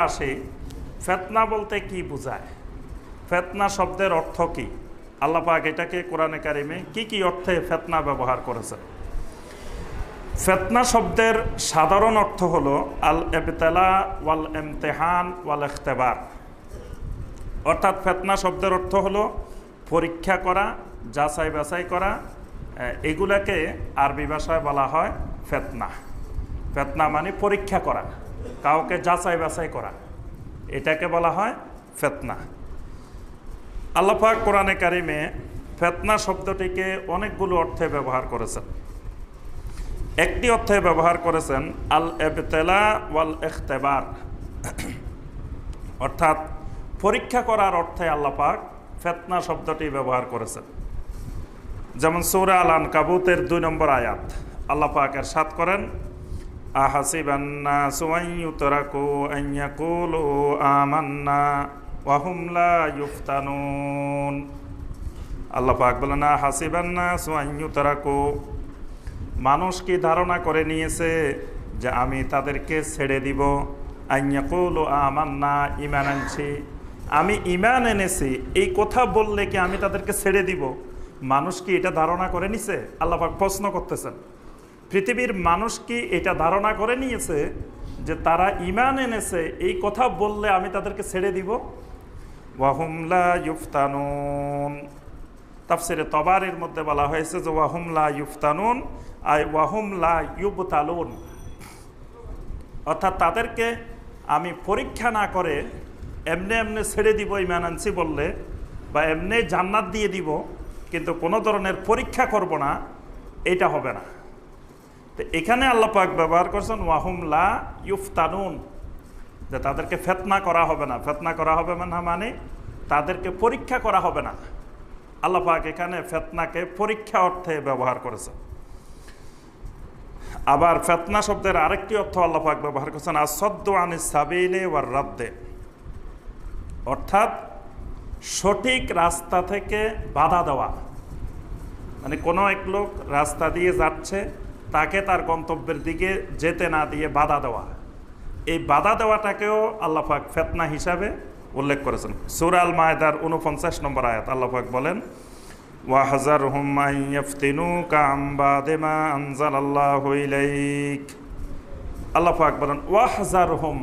আসে ফিতনা বলতে কি বোঝায়, ফিতনা শব্দের অর্থ কি, আল্লাহ পাক এটাকে কোরআনে কারিমে কি কি অর্থে ফিতনা ব্যবহার করেছেন। ফিতনা শব্দের সাধারণ অর্থ হলো আল ইবতিলা ওয়াল ইমতিহান ওয়াল ইখতিবার। অর্থাৎ ফিতনা শব্দের অর্থ হলো পরীক্ষা করা, যাচাই বাছাই করা, এগুলাকে আরবি ভাষায় বলা হয় ফিতনা। ফিতনা মানে পরীক্ষা করা, কাউকে যাচাই বাছাই করা, এটাকে বলা হয় ফিতনা। আল্লাহ পাক কোরআনে কারিমে ফিতনা শব্দটিকে অনেকগুলো অর্থে ব্যবহার করেছেন। একটি অর্থে ব্যবহার করেছেন আল ইবতিলা ওয়াল ইখতিবার, অর্থাৎ পরীক্ষা করার অর্থে আল্লাহ পাক ফিতনা শব্দটি ব্যবহার করেছেন। যেমন সূরা আল আনকাবুতের 2 নম্বর আয়াত আল্লাহ পাক ইরশাদ করেন, আহাসিবান নাসু আন ইউতরাকু আন ইয়াকুলু আমান্না ওয়া হুম লা ইফতানুন। আল্লাহ পাক বলেন, আহাসিবান নাসু আন ইউতরাকু, মানুষ কি ধারণা করে নিয়েছে যে আমি তাদেরকে ছেড়ে দিব, আন ইয়াকুলু আমান্না, ঈমান আনছি, আমি ঈমান এনেছি, এই কথা বললে কি আমি তাদেরকে ছেড়ে দিব? মানুষ কি এটা ধারণা করে নিছে? আল্লাহ পাক প্রশ্ন করতেছেন, পৃথিবীর মানুষ কি এটা ধারণা করে নিয়েছে যে তারা ঈমান এনেছে, এই কথা বললে আমি তাদেরকে ছেড়ে দিব? ওয়াহুম লা ইফতানুন। তাফসিরে তবারির মধ্যে বলা হয়েছে যে ওয়াহুম লা ইফতানুন আই ওয়াহুম লা ইউবতালুন, অর্থাৎ তাদেরকে আমি পরীক্ষা না করে এমনি এমনি ছেড়ে দিব ঈমান আনছি বললে, বা এমনি জান্নাত দিয়ে দিব, কিন্তু কোনো ধরনের পরীক্ষা করব না, এটা হবে না। তো এখানে আল্লাহ পাক ব্যবহার করছেন ওয়াহুম লা ইফতানুন, যে তাদেরকে ফিতনা করা হবে না। ফিতনা করা হবে না মানে তাদেরকে পরীক্ষা করা হবে না। আল্লাহ পাক এখানে ফিতনাকে পরীক্ষা অর্থে ব্যবহার করেছেন। আবার ফিতনা শব্দের আরেকটি অর্থ আল্লাহ পাক ব্যবহার করেছেন আসদ্দু আনিস সাবিলি ওয়ার রাদ্দে, অর্থাৎ সঠিক রাস্তা থেকে বাধা দেওয়া। মানে কোনো এক লোক রাস্তা দিয়ে যাচ্ছে, তাকে তার গন্তব্যের দিকে যেতে না দিয়ে বাধা দেওয়া, এই বাধা দেওয়াটাকেও আল্লাহ পাক ফিতনা হিসাবে উল্লেখ করেছেন। সূরা আল মায়েদার 49 নম্বর আয়াত আল্লাহ পাক বলেন, ওয়াহজারহুম আন ইফতিনুকা আন বাদি মা আনজালাল্লাহু ইলাইক। আল্লাহ পাক বলেন ওয়াহজারহুম,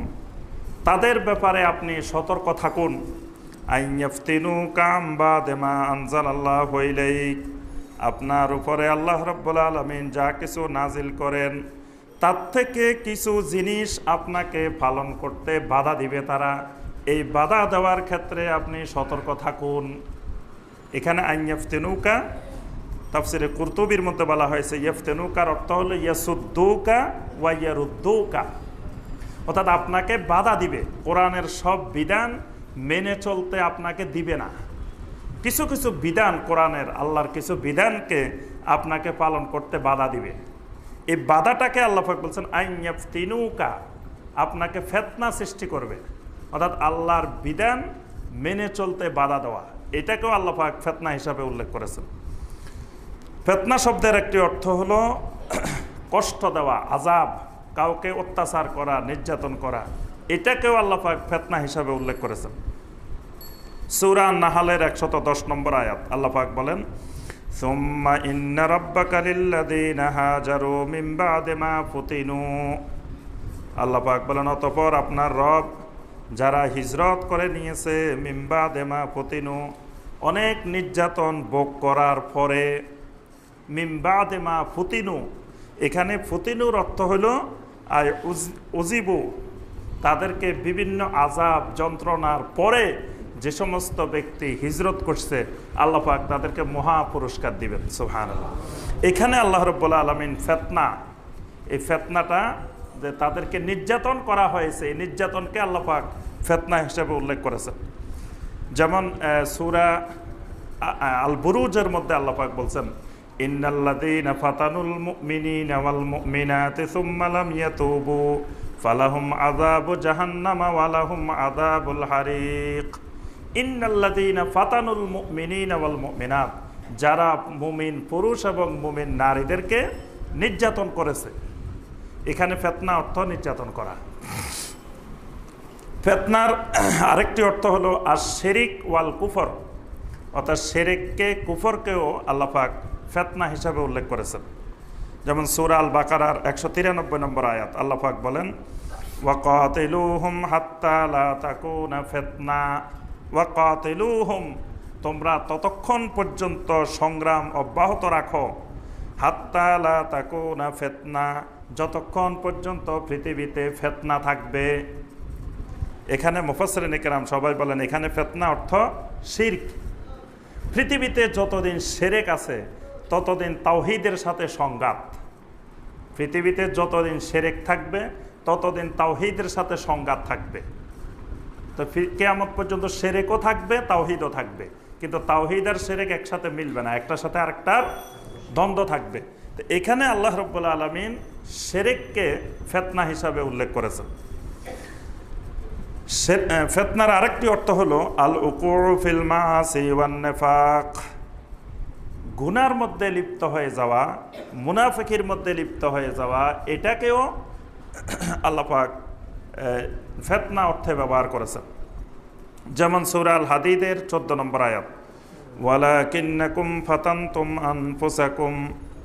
তাদের ব্যাপারে আপনি সতর্ক থাকুন, আন ইফতিনুকা আন বাদি মা আনজালাল্লাহু ইলাইক, আপনার উপরে আল্লাহ রাব্বুল আলামিন যা কিছু নাজিল করেন তার থেকে কিছু জিনিস আপনাকে পালন করতে বাধা দিবে তারা, এই বাধা দেওয়ার ক্ষেত্রে আপনি সতর্ক থাকুন। এখানে আন ইফতিনুকা তাফসিরে কুরতুবির মধ্যে বলা হয়েছে ইফতিনুকার অর্থ হলো ইয়াসুদ্দুকা ওয়া ইয়ারুদ্দুকা, অর্থাৎ আপনাকে বাধা দিবে, কোরআনের সব বিধান মেনে চলতে আপনাকে দিবে না। কিছু কিছু বিধান কোরআনের, আল্লাহর কিছু বিধানকে আপনাকে পালন করতে বাধা দিবে। এই বাধাটাকে আল্লাহ পাক বলছেন আন ইফতিনুকা, আপনাকে ফিতনা সৃষ্টি করবে, অর্থাৎ আল্লাহর বিধান মেনে চলতে বাধা দেওয়া, এটাকেও আল্লাহ পাক ফিতনা হিসাবে উল্লেখ করেছেন। ফিতনা শব্দের একটি অর্থ হলো কষ্ট দেওয়া, আযাব, কাউকে অত্যাচার করা, নির্যাতন করা, এটাকেও আল্লাহ পাক ফিতনা হিসাবে উল্লেখ করেছেন। সূরা আন-নাহলের 110 নম্বর আয়াত আল্লাহ পাক বলেন, সুম্মা ইন্না রাব্বাকা লিল্লাযীনা হাজারু মিন বাদি মা ফুতিনু। আল্লাহ পাক বলেন অতঃপর আপনার রব যারা হিজরত করে নিয়েছে, মিন বাদি মা ফুতিনু, অনেক নির্যাতন ভোগ করার পরে, মিন বাদি মা ফুতিনু, এখানে ফুতিনুর অর্থ হলো আয় উজিবু, তাদেরকে বিভিন্ন আযাব যন্ত্রণার পরে যে সমস্ত ব্যক্তি হিজরত করছে আল্লাহ পাক তাদেরকে মহা পুরস্কার দিবেন। সুবহানাল্লাহ। এখানে আল্লাহ রাব্বুল আলামিন ফিতনা, এই ফিতনাটা যে তাদেরকে নির্যাতন করা হয়েছে, এই নির্যাতনকে আল্লাহ পাক ফিতনা হিসেবে উল্লেখ করেছেন। যেমন সূরা আল বুরুজের মধ্যে আল্লাহ পাক বলছেন, ইন্নাল্লাযীনা ফাতানুল মুমিনিনা ওয়াল মুমিনাতি সুম্মা লাম ইয়াতুবু ফালাহুম আযাবু জাহান্নামা ওয়া লাহুম আযাবুল হারিক। ইন্নাল্লাযীনা ফাতানুল মুমিনিনা ওয়াল মুমিনাত, যারা মুমিন পুরুষ এবং মুমিন নারীদেরকে নির্যাতন করেছে, এখানে ফিতনা অর্থ নির্যাতন করা। ফিতনার আরেকটি অর্থ হলো আর শিরিক ওয়াল কুফর, অর্থাৎ শিরিককে কুফরকেও আল্লাহ পাক ফিতনা হিসাবে উল্লেখ করেছেন। যেমন সূরা আল বাকারার 193 নম্বর আয়াত আল্লাহ পাক বলেন, ওয়াকাতিলুহুম হাত্তা লা তাকুনা ফিতনা, ওয়াকাতিলুহুম, তোমরা ততক্ষণ পর্যন্ত সংগ্রাম অব্যাহত রাখো, হাত্তা লা তাকুনা ফিতনা, যতক্ষণ পর্যন্ত পৃথিবীতে ফিতনা থাকবে। এখানে মুফাসসিরিনে কেরাম সবাই বলেন এখানে ফিতনা অর্থ শিরক। পৃথিবীতে যতদিন শিরক আছে ততদিন তাওহীদের সাথে সংঘাত। পৃথিবীতে যতদিন শিরক থাকবে ততদিন তাওহীদের সাথে সংঘাত থাকবে। তো কিয়ামত পর্যন্ত শিরকও থাকবে, তাওহীদও থাকবে, কিন্তু তাওহীদ আর শিরক একসাথে মিলবে না, একটার সাথে আরেকটার দ্বন্দ্ব থাকবে। তো এখানে আল্লাহ রাব্বুল আলামিন শিরককে ফিতনা হিসাবে উল্লেখ করেছেন। ফিতনার আরেকটি অর্থ হলো আল উকুউ ফিল মাআসি ওয়ান নিফাক, গুনার মধ্যে লিপ্ত হয়ে যাওয়া, মুনাফিকের মধ্যে লিপ্ত হয়ে যাওয়া, এটাকেও আল্লাহ পাক ফিতনা অর্থে ব্যবহার করেছেন। যেমন সূরা আল হাদীদের 14 নম্বর আয়াত, ওয়ালাকিন্নাকুম ফাতানতুম আনফুসাকুম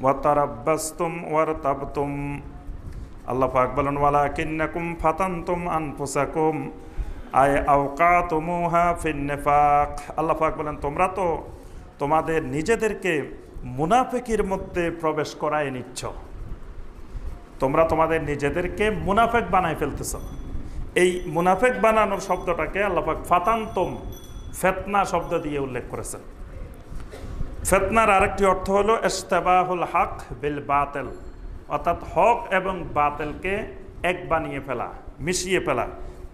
ওয়া তারাব্বাসতুম ওয়ারতাবতুম, আল্লাহ পাক বলেন ওয়ালাকিন্নাকুম ফাতানতুম আনফুসাকুম আয় আওকাতুমুহা ফিন নিফাক, আল্লাহ পাক বলেন তোমরা তো তোমাদের নিজেদেরকে মুনাফিকের মধ্যে প্রবেশ করায় নিচ্ছ, তোমরা তোমাদের নিজেদেরকে মুনাফিক বানায় ফেলতেছ। এই মুনাফিক বানানোর শব্দটাকে আল্লাহ পাক ফাতানতুম, ফিতনা শব্দ দিয়ে উল্লেখ করেছেন। ফিতনার আরেকটি অর্থ হলো ইশতিবাহুল হক বিল বাতিল, অর্থাৎ হক এবং বাতিলকে এক বানিয়ে ফেলা, মিশিয়ে ফেলা,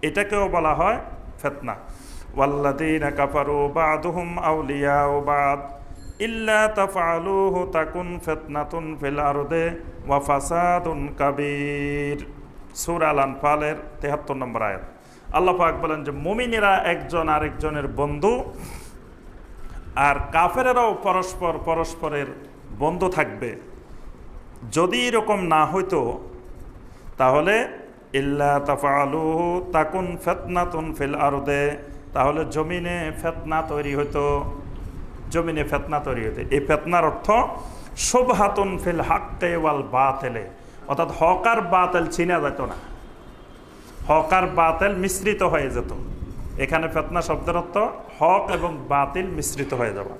এটাকেও বলা হয় ফিতনা। ওয়াল্লাযীনা কাফারু বা'দুহুম আউলিয়াউ বা'দ ইল্লা তাফআলুহু তাকুন ফিতনাতুন ফিল আরদি ওয়া ফাসাদুন কাবীর, সূরা আল আনফালের 73 নম্বর আয়াত। আল্লাহ পাক বলেন যে মুমিনেরা একজন আরেকজনের বন্ধু, আর কাফেরেরাও পরস্পরের বন্ধু থাকবে। যদি এরকম না হইতো তাহলে ইল্লা তাফআলুহু তাকুন ফিতনাতুন ফিল আরদি, তাহলে জমিনে ফিতনা তৈরি হতো, জমিনে ফিতনা তৈরি হতো। এই ফিতনার অর্থ শুবহাতুন ফিল হাক্কি ওয়াল বাতিলে, অর্থাৎ হক আর বাতিল চিনা যেত না, হক আর বাতিল মিশ্রিত হয়ে যেত। এখানে ফিতনা শব্দের অর্থ হক এবং বাতিল মিশ্রিত হয়ে যাওয়া।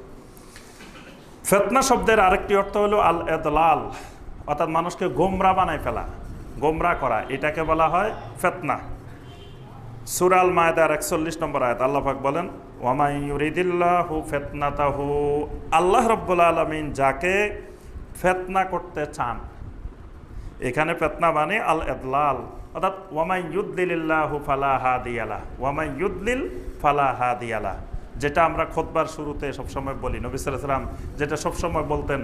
ফিতনা শব্দের আরেকটি অর্থ হলো আল ইদলাল, অর্থাৎ মানুষকে গোমরা বানায় ফেলা, গোমরা করা, এটাকে বলা হয় ফিতনা। সূরা আল মায়েদার 41 নম্বর আয়াত আল্লাহ পাক বলেন ওয়ামাই ইউরিদিল্লাহু ফিতনাতাহু, আল্লাহ রাব্বুল আলামিন যাকে ফিতনা করতে চান, এখানে ফিতনা মানে আল ইদলাল, অর্থাৎ ওয়ামাই ইউদ্লিলিল্লাহু ফালা হাদিয়া লাহ, ওয়ামাই ইউদ্লিল ফালা হাদিয়া লাহ, যেটা আমরা খুতবার শুরুতে সবসময় বলি, নবী সাল্লাল্লাহু আলাইহি ওয়াসাল্লাম যেটা সবসময় বলতেন,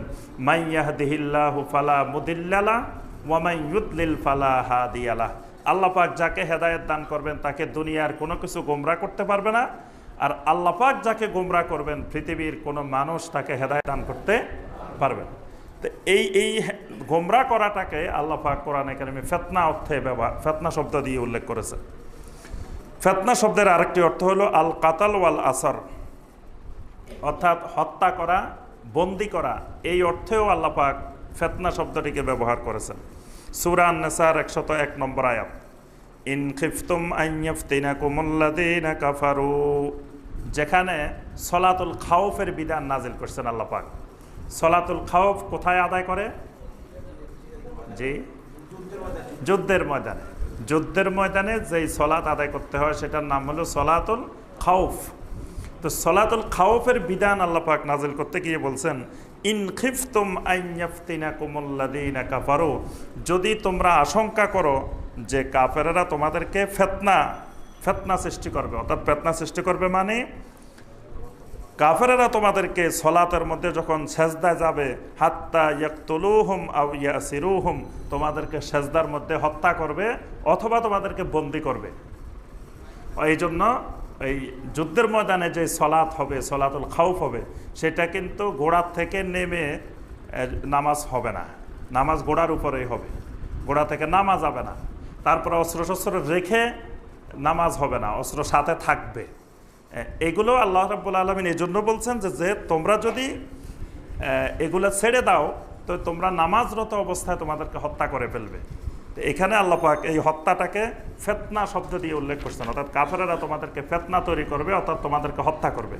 মাই ইয়াহদিহিল্লাহু ফালা মুদিল্লা লাহ ওয়া মাই ইউদ্লিল ফালা হাদিয়া লাহ, আল্লাহ পাক যাকে হেদায়েত দান করবেন তাকে দুনিয়ার কোনো কিছু গোমরা করতে পারবে না, আর আল্লাহ পাক যাকে গোমরা করবেন পৃথিবীর কোনো মানুষ তাকে হেদায়েত দান করতে পারবে না। তো এই গোমরা করাটাকে আল্লাহ পাক কোরআনে কারিমে ফিতনা অর্থে ফিতনা শব্দ দিয়ে উল্লেখ করেছে। ফিতনা শব্দের আরেকটি অর্থ হলো আল কাতাল ওয়াল আসর, অর্থাৎ হত্যা করা, বন্দী করা, এই অর্থেও আল্লাহ পাক ফিতনা শব্দটিকে ব্যবহার করেছেন। সূরা আন-নিসার 101 নম্বর আয়াত, ইন খিফতুম আন ইয়াফতিনাকুমুল্লাযীনা কাফারু, যেখানে সলাতুল খাউফের বিধান নাজিল করছেন আল্লাহ পাক। সলাতুল খাউফ কোথায় আদায় করে? জি, যুদ্ধের ময়দানে। যুদ্ধের ময়দানে যেই সলাত আদায় করতে হয় সেটার নাম হলো সলাতুল খাউফ। তো সলাতুল খাউফের বিধান আল্লাহ পাক নাজিল করতে গিয়ে বলছেন ইন খিফতুম আন ইয়াফতিনাকুমুল্লাযীনা কাফারু, যদি তোমরা আশঙ্কা করো যে কাফেররা তোমাদেরকে ফিতনা সৃষ্টি করবে, অর্থাৎ ফিতনা সৃষ্টি করবে মানে কাফেররা তোমাদেরকে সলাতের মধ্যে যখন সেজদায় যাবে, হাত্তা ইয়াকতুলুহুম আও ইয়াসিরুহুম, তোমাদেরকে সেজদার মধ্যে হত্যা করবে অথবা তোমাদেরকে বন্দী করবে। এই জন্য এই যুদ্ধের ময়দানে যে সলাত হবে, সলাতুল খাউফ হবে, সেটা কিন্তু ঘোড়ার থেকে নেমে নামাজ হবে না, নামাজ ঘোড়ার উপরেই হবে, ঘোড়া থেকে নামা যাবে না। তারপরে অস্ত্র শস্ত্র রেখে নামাজ হবে না, অস্ত্র সাথে থাকবে। এগুলো আল্লাহ রাব্বুল আলামিন এই জন্য বলছেন যে তোমরা যদি এগুলো ছেড়ে দাও তো তোমরা নামাজরত অবস্থায় তোমাদেরকে হত্যা করে ফেলবে। তো এখানে আল্লাহ পাক এই হত্যাটাকে ফিতনা শব্দ দিয়ে উল্লেখ করছেন, অর্থাৎ কাফেরেরা তোমাদেরকে ফিতনা তৈরি করবে, অর্থাৎ তোমাদেরকে হত্যা করবে।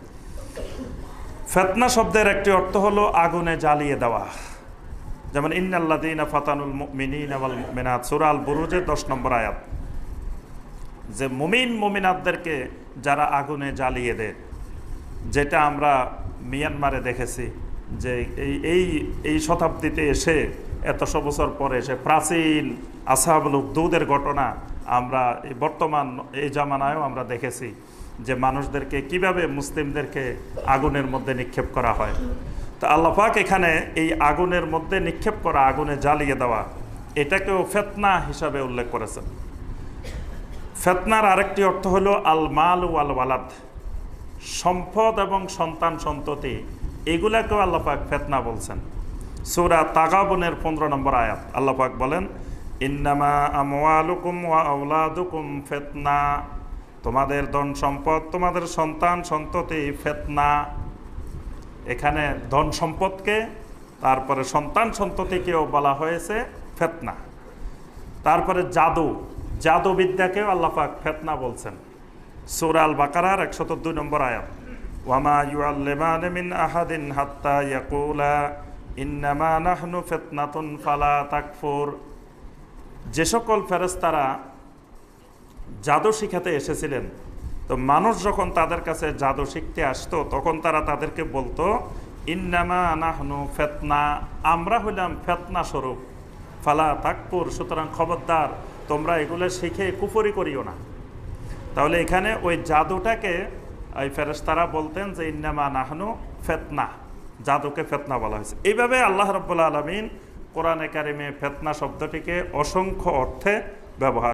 ফিতনা শব্দের একটি অর্থ হলো আগুনে জ্বালিয়ে দেওয়া, যেমন ইন্নাল্লাযীনা ফাতানুল মুমিনিনা ওয়াল মুমিনাত, সূরা আল বুরুজের 10 নম্বর আয়াত, যে মুমিন মুমিনাতদেরকে যারা আগুনে জ্বালিয়ে দেয়, যেটা আমরা মিয়ানমারে দেখেছি যে এই শতাব্দীতে এসে এতশো বছর পরে এসে প্রাচীন আসহাবুল উখদুদের ঘটনা আমরা এই বর্তমান এই জামানায়ও আমরা দেখেছি যে মানুষদেরকে কিভাবে মুসলিমদেরকে আগুনের মধ্যে নিক্ষেপ করা হয়। তো আল্লাহ পাক এখানে এই আগুনের মধ্যে নিক্ষেপ করা, আগুনে জ্বালিয়ে দেওয়া, এটাকেও ফিতনা হিসাবে উল্লেখ করেছেন। ফিতনার আরেকটি অর্থ হলো আল মাল ওয়াল ওয়ালাদ, সম্পদ এবং সন্তান সন্ততি, এগুলাকেও আল্লাহ পাক ফিতনা বলছেন। সূরা তাগাবুনের 15 নম্বর আয়াত আল্লাহ পাক বলেন, ইন্নামা আমওয়ালুকুম ওয়া আওলাদুকুম ফিতনা, তোমাদের ধন সম্পদ, তোমাদের সন্তান সন্ততি ফিতনা। এখানে ধন সম্পদকে, তারপরে সন্তান সন্ততিকেও বলা হয়েছে ফিতনা। তারপরে জাদুবিদ্যাকেও আল্লাহ পাক ফিতনা বলছেন। সূরা আল বাকারার 102 নম্বর আয়াত, ওয়ামা ইউআল্লিমানি মিন আহাদিন হাত্তা ইয়াকুলা ইন্নামা নাহনু ফিতনাতুন ফালা তাকফুর। যে সকল ফেরেশতারা জাদু শিখাতে এসেছিলেন, তো মানুষ যখন তাদের কাছে জাদু শিখতে আসতো তখন তারা তাদেরকে বলতো ইন্নামা নাহনু ফিতনা, আমরা হইলাম ফিতনা স্বরূপ, ফালা তাকফুর, সুতরাং খবরদার তোমরা এগুলো শিখে কুফরি করিও না। তাহলে এখানে ওই জাদুটাকে ওই ফেরেশতারা বলতেন যে ইন্নামা নাহনু ফিতনা, জাদুকে ফিতনা বলা হয়েছে। এইভাবে আল্লাহ রাব্বুল আলামিন কোরআনে কারিমে ফিতনা শব্দটিকে অসংখ্য অর্থে ব্যবহার